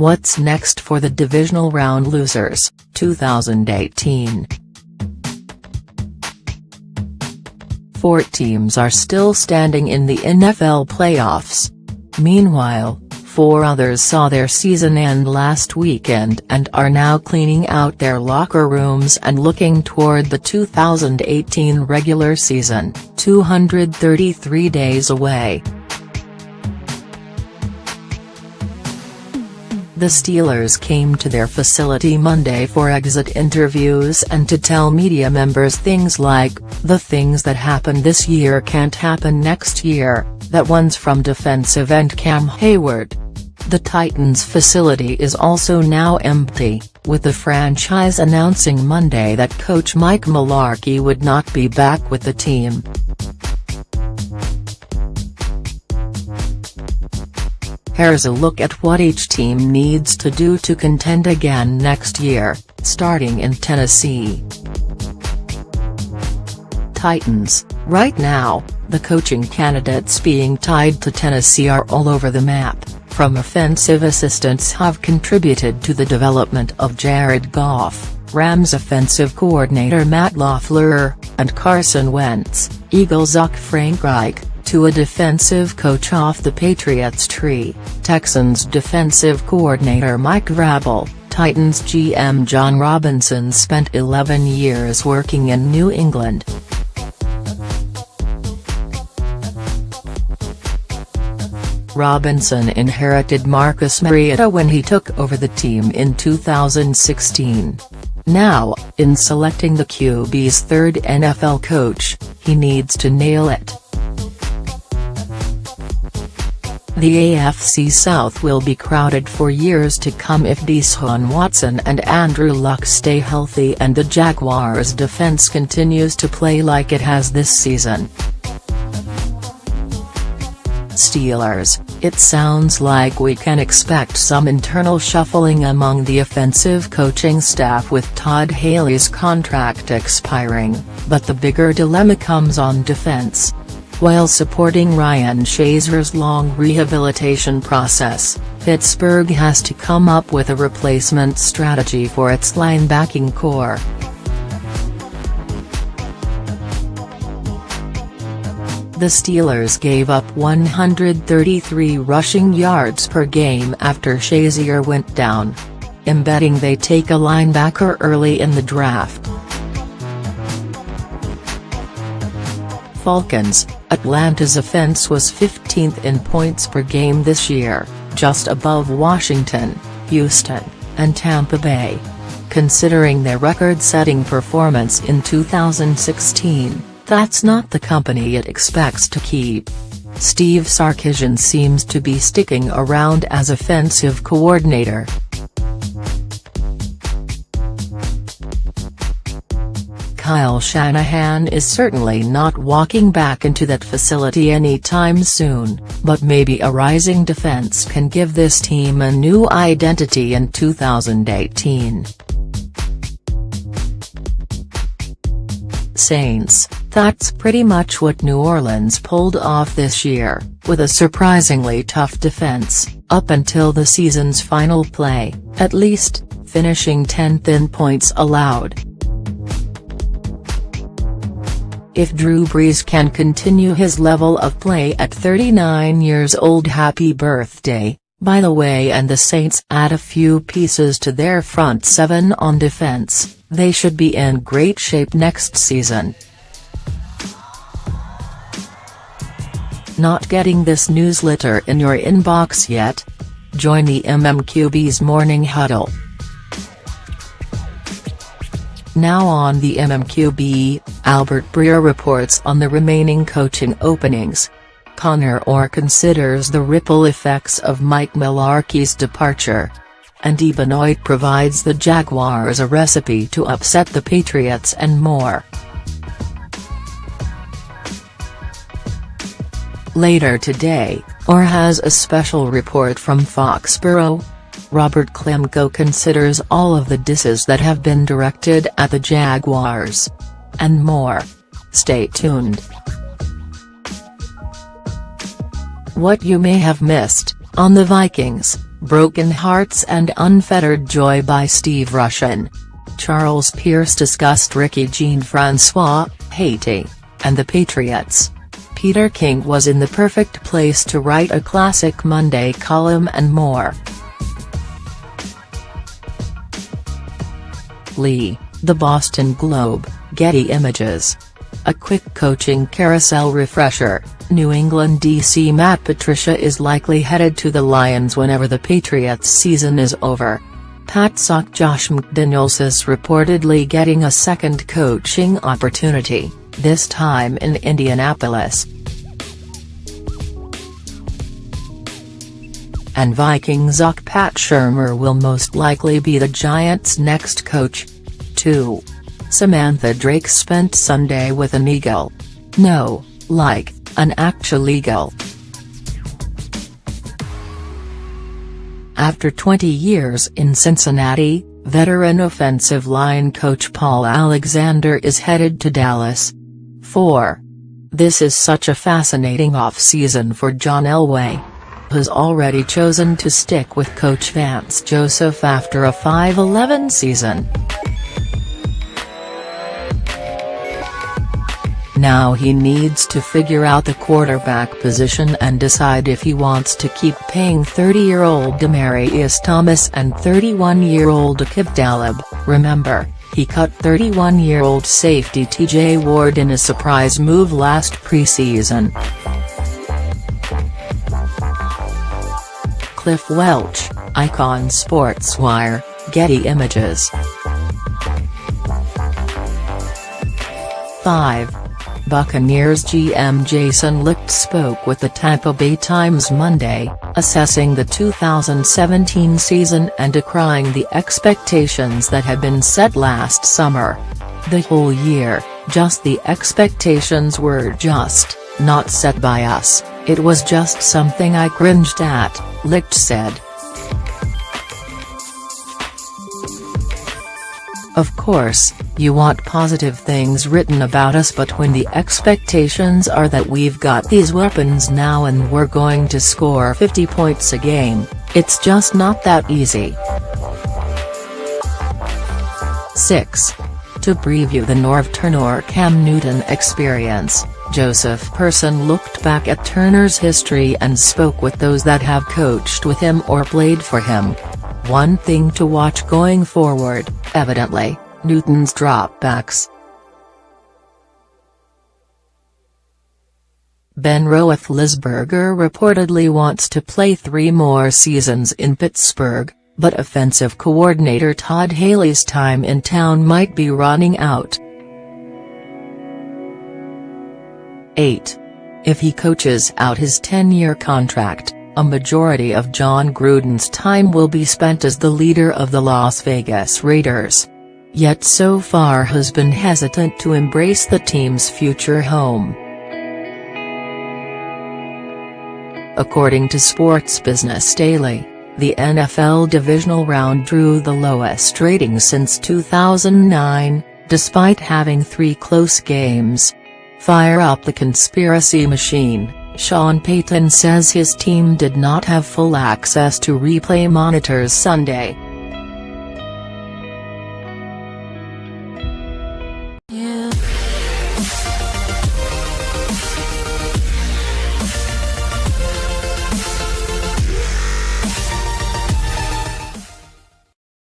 What's next for the divisional round losers, 2018? 4 teams are still standing in the NFL playoffs. Meanwhile, 4 others saw their season end last weekend and are now cleaning out their locker rooms and looking toward the 2018 regular season, 233 days away. The Steelers came to their facility Monday for exit interviews and to tell media members things like, "The things that happened this year can't happen next year," that one's from defensive end Cam Hayward. The Titans' facility is also now empty, with the franchise announcing Monday that coach Mike Mularkey would not be back with the team. Here's a look at what each team needs to do to contend again next year, starting in Tennessee. Titans. Right now, the coaching candidates being tied to Tennessee are all over the map. From offensive assistants have contributed to the development of Jared Goff, Rams offensive coordinator Matt LaFleur, and Carson Wentz, Eagles' Frank Reich, to a defensive coach off the Patriots tree, Texans defensive coordinator Mike Vrabel. Titans GM John Robinson spent 11 years working in New England. Robinson inherited Marcus Mariota when he took over the team in 2016. Now, in selecting the QB's 3rd NFL coach, he needs to nail it. The AFC South will be crowded for years to come if Deshaun Watson and Andrew Luck stay healthy and the Jaguars' defense continues to play like it has this season. Steelers. It sounds like we can expect some internal shuffling among the offensive coaching staff with Todd Haley's contract expiring, but the bigger dilemma comes on defense. While supporting Ryan Shazer's long rehabilitation process, Pittsburgh has to come up with a replacement strategy for its linebacking core. The Steelers gave up 133 rushing yards per game after Shazier went down, embedding they take a linebacker early in the draft. Falcons. Atlanta's offense was 15th in points per game this year, just above Washington, Houston, and Tampa Bay. Considering their record-setting performance in 2016, that's not the company it expects to keep. Steve Sarkisian seems to be sticking around as offensive coordinator. Kyle Shanahan is certainly not walking back into that facility anytime soon, but maybe a rising defense can give this team a new identity in 2018. Saints. That's pretty much what New Orleans pulled off this year, with a surprisingly tough defense, up until the season's final play, at least, finishing 10th in points allowed. If Drew Brees can continue his level of play at 39 years old, happy birthday, by the way, and the Saints add a few pieces to their front 7 on defense, they should be in great shape next season. Not getting this newsletter in your inbox yet? Join the MMQB's Morning Huddle. Now on the MMQB, Albert Breer reports on the remaining coaching openings. Connor Orr considers the ripple effects of Mike Mularkey's departure. Andy Benoit provides the Jaguars a recipe to upset the Patriots and more. Later today, Orr has a special report from Foxborough. Robert Klemko considers all of the disses that have been directed at the Jaguars. And more. Stay tuned. What you may have missed, on the Vikings, Broken Hearts and Unfettered Joy by Steve Rushin. Charles Pierce discussed Ricky Jean-Francois, Haiti, and the Patriots. Peter King was in the perfect place to write a classic Monday column and more. Lee, The Boston Globe, Getty Images. A quick coaching carousel refresher: New England DC Matt Patricia is likely headed to the Lions whenever the Patriots season is over. Pat Sock Josh McDaniels is reportedly getting a second coaching opportunity, this time in Indianapolis. And Vikings Pat Shurmur will most likely be the Giants' next coach. 2. Samantha Drake spent Sunday with an eagle. No, like, an actual eagle. After 20 years in Cincinnati, veteran offensive line coach Paul Alexander is headed to Dallas. 4. This is such a fascinating off-season for John Elway, who's already chosen to stick with coach Vance Joseph after a 5-11 season. Now he needs to figure out the quarterback position and decide if he wants to keep paying 30-year-old Demaryius Thomas and 31-year-old Akib Talib. Remember, he cut 31-year-old safety T.J. Ward in a surprise move last preseason. Cliff Welch, Icon Sportswire, Getty Images. 5. Buccaneers GM Jason Licht spoke with the Tampa Bay Times Monday, assessing the 2017 season and decrying the expectations that had been set last summer. The whole year, just the expectations were just, not set by us, it was just something I cringed at, Licht said. Of course, you want positive things written about us, but when the expectations are that we've got these weapons now and we're going to score 50 points a game, it's just not that easy. 6. To preview the Norv Turner-Cam Newton experience, Joseph Person looked back at Turner's history and spoke with those that have coached with him or played for him. One thing to watch going forward, evidently, Newton's dropbacks. Ben Roethlisberger reportedly wants to play 3 more seasons in Pittsburgh, but offensive coordinator Todd Haley's time in town might be running out. 8. If he coaches out his 10-year contract, a majority of John Gruden's time will be spent as the leader of the Las Vegas Raiders. Yet so far has been hesitant to embrace the team's future home. According to Sports Business Daily, the NFL Divisional round drew the lowest rating since 2009, despite having 3 close games. Fire up the conspiracy machine. Sean Payton says his team did not have full access to replay monitors Sunday.